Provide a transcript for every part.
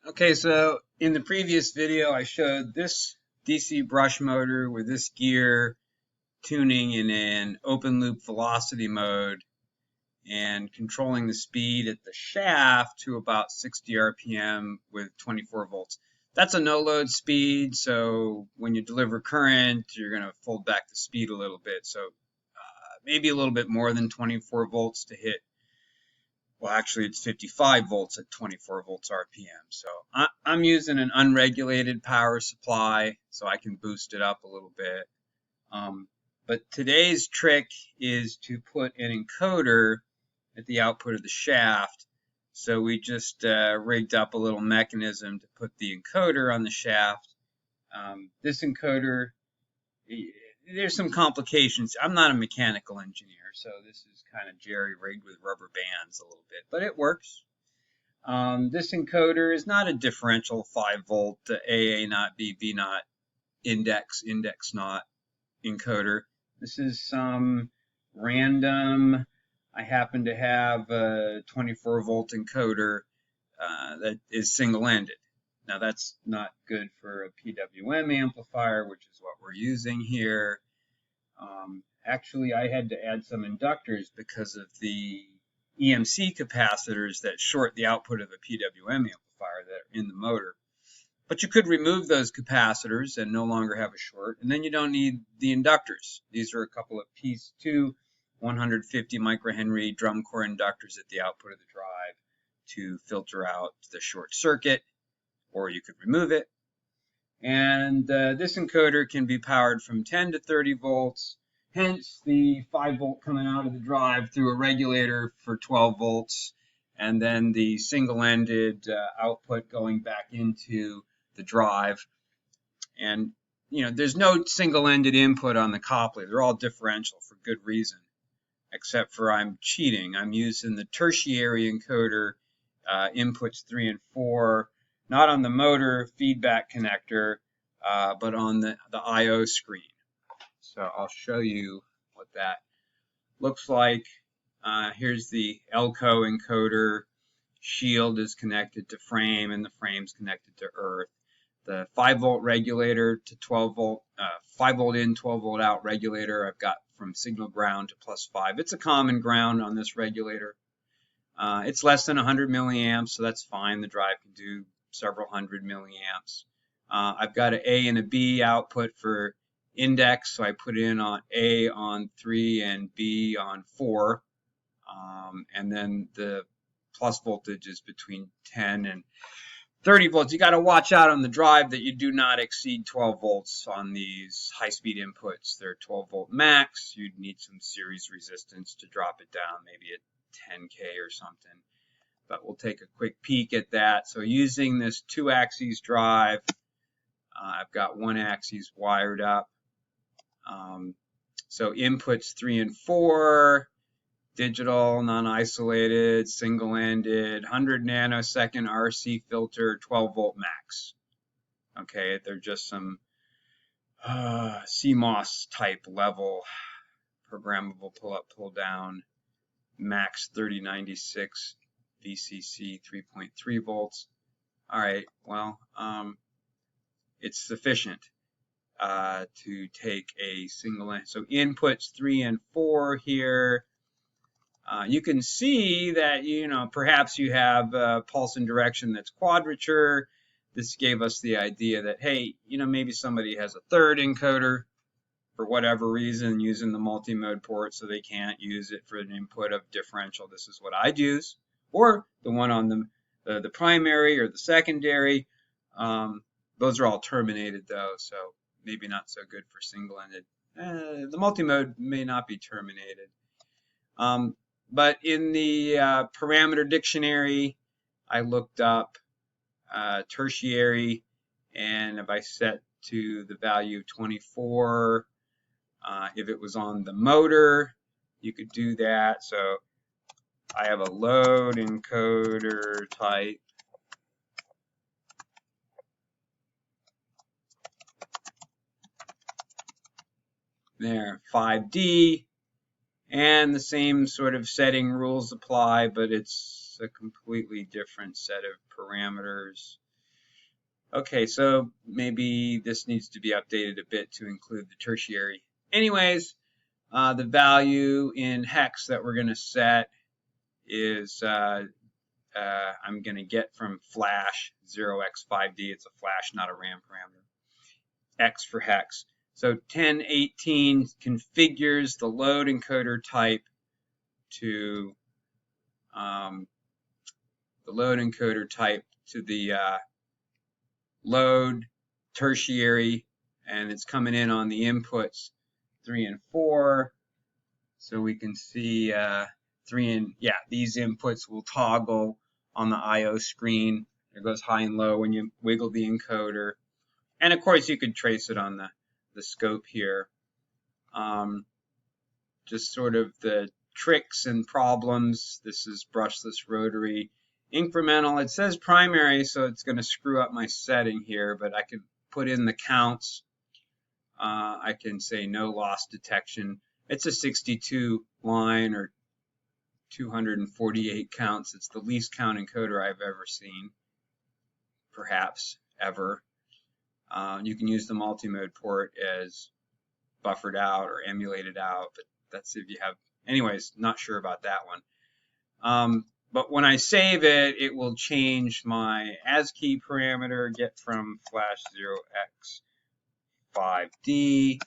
Okay, so in the previous video I showed this DC brush motor with this gear tuning in an open loop velocity mode and controlling the speed at the shaft to about 60 RPM with 24 volts. That's a no load speed, so when you deliver current you're going to fold back the speed a little bit, so maybe a little bit more than 24 volts to hit. Well, actually, it's 55 volts at 24 volts RPM. So I'm using an unregulated power supply, so I can boost it up a little bit. But today's trick is to put an encoder at the output of the shaft. So we just rigged up a little mechanism to put the encoder on the shaft. This encoder, there's some complications. I'm not a mechanical engineer, so this is kind of jerry-rigged with rubber bands a little bit, but it works. This encoder is not a differential 5-volt AA not B, B not index not encoder. This is some random, I happen to have a 24-volt encoder that is single-ended. Now that's not good for a PWM amplifier, which is what we're using here. Actually, I had to add some inductors because of the EMC capacitors that short the output of a PWM amplifier that are in the motor. But you could remove those capacitors and no longer have a short, and then you don't need the inductors. These are a couple of piece 2 150 microhenry drum core inductors at the output of the drive to filter out the short circuit, or you could remove it. And this encoder can be powered from 10 to 30 volts, hence the 5-volt coming out of the drive through a regulator for 12 volts, and then the single-ended output going back into the drive. And there's no single-ended input on the coupler. They're all differential for good reason, except for I'm cheating. I'm using the tertiary encoder, inputs 3 and 4, not on the motor feedback connector, but on the I/O screen. So I'll show you what that looks like. Here's the Elco encoder. Shield is connected to frame, and the frame's connected to earth. The 5-volt regulator to 12-volt, 5-volt in, 12-volt out regulator I've got from signal ground to +5. It's a common ground on this regulator. It's less than 100 milliamps, so that's fine. The drive can do several hundred milliamps. I've got an A and a B output for index, so I put in on A on 3 and B on 4. And then the plus voltage is between 10 and 30 volts. You got to watch out on the drive that you do not exceed 12 volts on these high-speed inputs. They're 12-volt max. You'd need some series resistance to drop it down, maybe at 10K or something. But we'll take a quick peek at that. So using this 2-axis drive, I've got 1 axis wired up. So inputs 3 and 4, digital, non-isolated, single-ended, 100 nanosecond RC filter, 12-volt max. Okay, they're just some CMOS type level, programmable pull-up, pull-down, max 3096. VCC 3.3 volts. All right, well, it's sufficient to take a single end. So inputs 3 and 4 here. You can see that, perhaps you have pulse and direction that's quadrature. This gave us the idea that, hey, maybe somebody has a third encoder for whatever reason using the multi-mode port, so they can't use it for an input of differential. This is what I'd use. Or the one on the primary or the secondary. Those are all terminated though, so maybe not so good for single-ended. The multi-mode may not be terminated. But in the parameter dictionary, I looked up tertiary, and if I set to the value of 24, if it was on the motor, you could do that. So I have a load encoder type. There, 5D, and the same sort of setting rules apply, but it's a completely different set of parameters. Okay, so maybe this needs to be updated a bit to include the tertiary. Anyways, the value in hex that we're going to set is I'm going to get from flash 0x5d. It's a flash, not a RAM parameter. X for hex. So 1018 configures the load encoder type to the load tertiary, and it's coming in on the inputs 3 and 4. So we can see 3 and these inputs will toggle on the I/O screen. There goes high and low when you wiggle the encoder, and of course you could trace it on the scope here. Just sort of the tricks and problems. This is brushless rotary incremental. It says primary, so it's going to screw up my setting here, but I could put in the counts. I can say no loss detection. It's a 62 line or 248 counts. It's the least count encoder I've ever seen, perhaps ever. You can use the multi-mode port as buffered out or emulated out, but that's if you have, anyways, not sure about that one. But when I save it, it will change my ASCII parameter, get from flash 0x5d,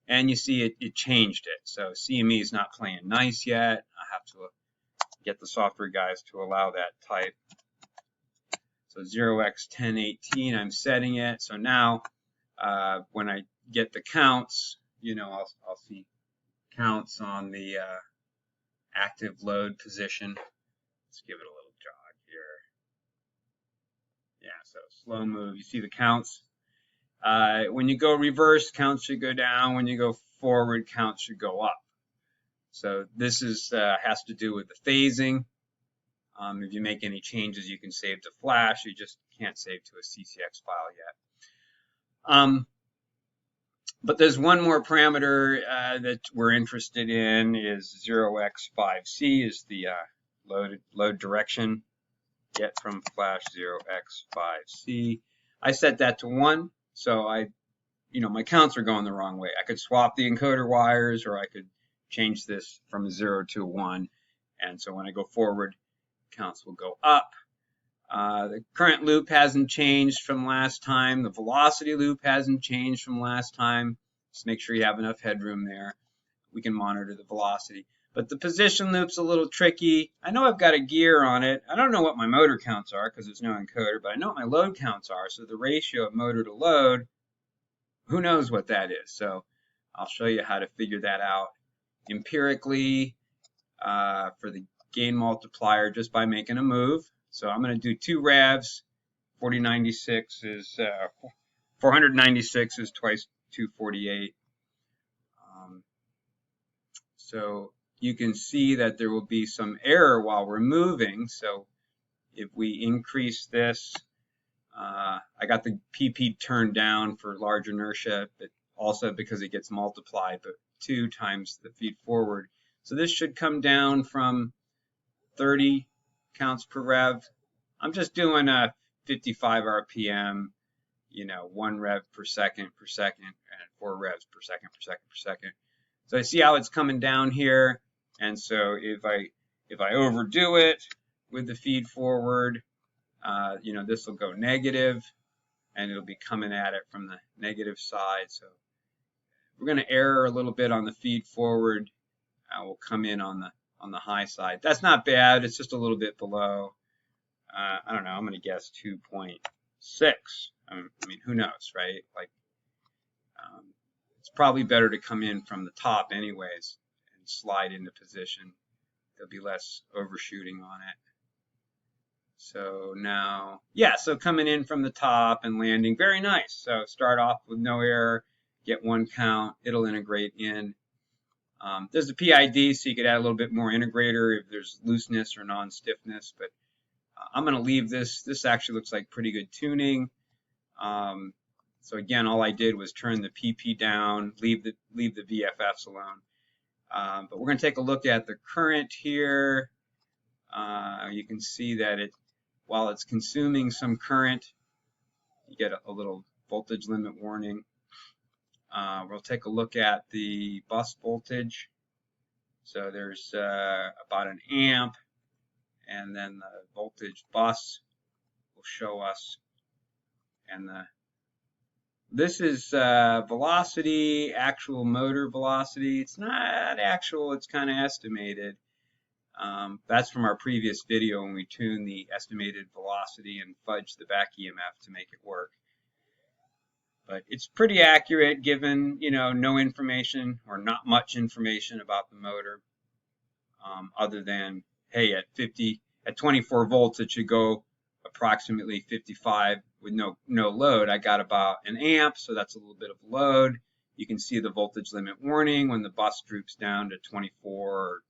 and you see it changed it. So CME is not playing nice yet. I have to get the software guys to allow that type. So 0x1018, I'm setting it. So now when I get the counts, you know, I'll see counts on the active load position. Let's give it a little jog here. Yeah, so slow move. You see the counts. When you go reverse, counts should go down. When you go forward, counts should go up. So this is has to do with the phasing. If you make any changes, you can save to flash. You just can't save to a CCX file yet. But there's one more parameter that we're interested in is 0x5c is the load direction. Get from flash 0x5c. I set that to 1, so my counts are going the wrong way. I could swap the encoder wires, or I could change this from a 0 to a 1. And so when I go forward, counts will go up. The current loop hasn't changed from last time. The velocity loop hasn't changed from last time. Just make sure you have enough headroom there. We can monitor the velocity. But the position loop's a little tricky. I know I've got a gear on it. I don't know what my motor counts are because there's no encoder, but I know what my load counts are. So the ratio of motor to load, who knows what that is. So I'll show you how to figure that out empirically for the gain multiplier just by making a move. So I'm going to do 2 revs. 496 is 496 is twice 248. So you can see that there will be some error while we're moving. So if we increase this, I got the PP turned down for large inertia, but also because it gets multiplied, but 2 times the feed forward. So this should come down from 30 counts per rev. I'm just doing a 55 RPM, 1 rev per second, and 4 revs per second. So I see how it's coming down here. And so if I overdo it with the feed forward, this will go negative, and it'll be coming at it from the negative side. So we're going to error a little bit on the feed forward. We'll come in on the high side. That's not bad. It's just a little bit below. I don't know. I'm going to guess 2.6. I mean, who knows, right? It's probably better to come in from the top anyways and slide into position. There'll be less overshooting on it. So now, so coming in from the top and landing, very nice. So start off with no error, get 1 count. It'll integrate in. There's a PID, so you could add a little bit more integrator if there's looseness or non-stiffness, but I'm going to leave this. This actually looks like pretty good tuning. So again, all I did was turn the PP down, leave the VFFs alone. But we're going to take a look at the current here. You can see that while it's consuming some current, you get a little voltage limit warning. We'll take a look at the bus voltage. So there's about an amp, and then the voltage bus will show us. And this is velocity, actual motor velocity. It's not actual, it's kind of estimated. That's from our previous video when we tuned the estimated velocity and fudged the back EMF to make it work. But it's pretty accurate given, no information or not much information about the motor, other than, hey, at 24 volts it should go approximately 55 with no load. I got about an amp, so that's a little bit of load. You can see the voltage limit warning when the bus droops down to 24 or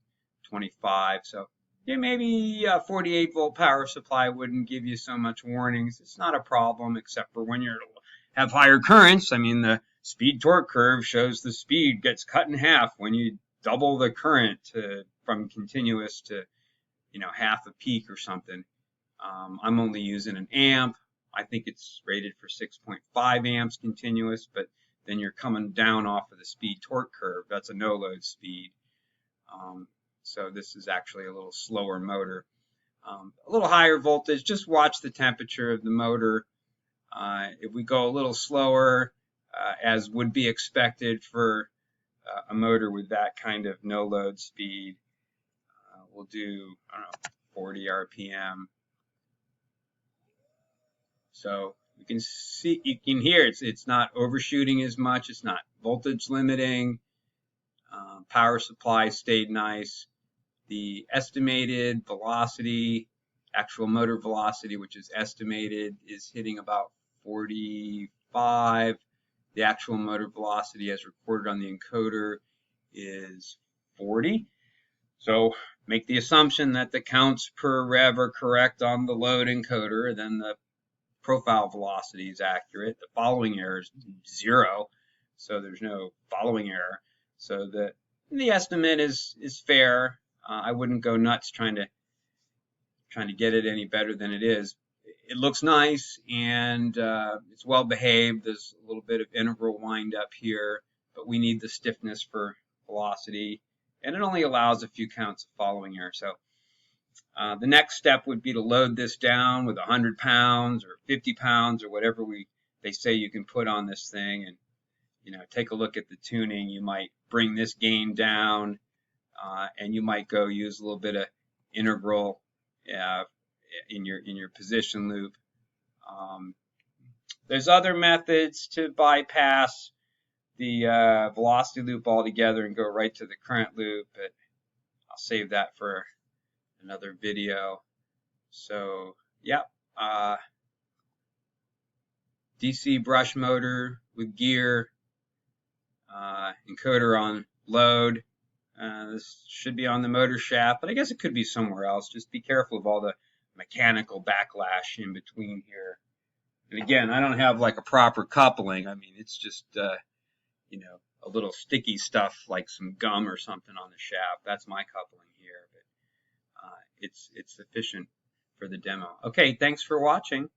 25. So yeah, maybe a 48 volt power supply wouldn't give you so much warnings. It's not a problem, except for when you have higher currents. I mean, the speed torque curve shows the speed gets cut in half when you double the current from continuous to half a peak or something. I'm only using an amp. I think it's rated for 6.5 amps continuous, but then you're coming down off of the speed torque curve. That's a no load speed. So this is actually a little slower motor. A little higher voltage, just watch the temperature of the motor. If we go a little slower, as would be expected for a motor with that kind of no load speed, we'll do, I don't know, 40 RPM. So you can see, you can hear it's not overshooting as much. It's not voltage limiting. Power supply stayed nice. The estimated velocity, actual motor velocity, which is estimated, is hitting about 45. The actual motor velocity as recorded on the encoder is 40. So make the assumption that the counts per rev are correct on the load encoder, then the profile velocity is accurate. The following error is 0, so there's no following error. So the estimate is fair. I wouldn't go nuts trying to get it any better than it is. It looks nice, and it's well behaved. There's a little bit of integral wind up here, but we need the stiffness for velocity, and it only allows a few counts of following error. So the next step would be to load this down with 100 pounds or 50 pounds or whatever they say you can put on this thing, and take a look at the tuning. You might bring this gain down, and you might go use a little bit of integral in your position loop. There's other methods to bypass the velocity loop altogether and go right to the current loop, but I'll save that for another video. So yeah, DC brush motor with gear, encoder on load. This should be on the motor shaft, but I guess it could be somewhere else. Just be careful of all the mechanical backlash in between here. And again, I don't have like a proper coupling. I mean, it's just a little sticky stuff like some gum or something on the shaft. That's my coupling here, but it's sufficient for the demo. Okay, thanks for watching.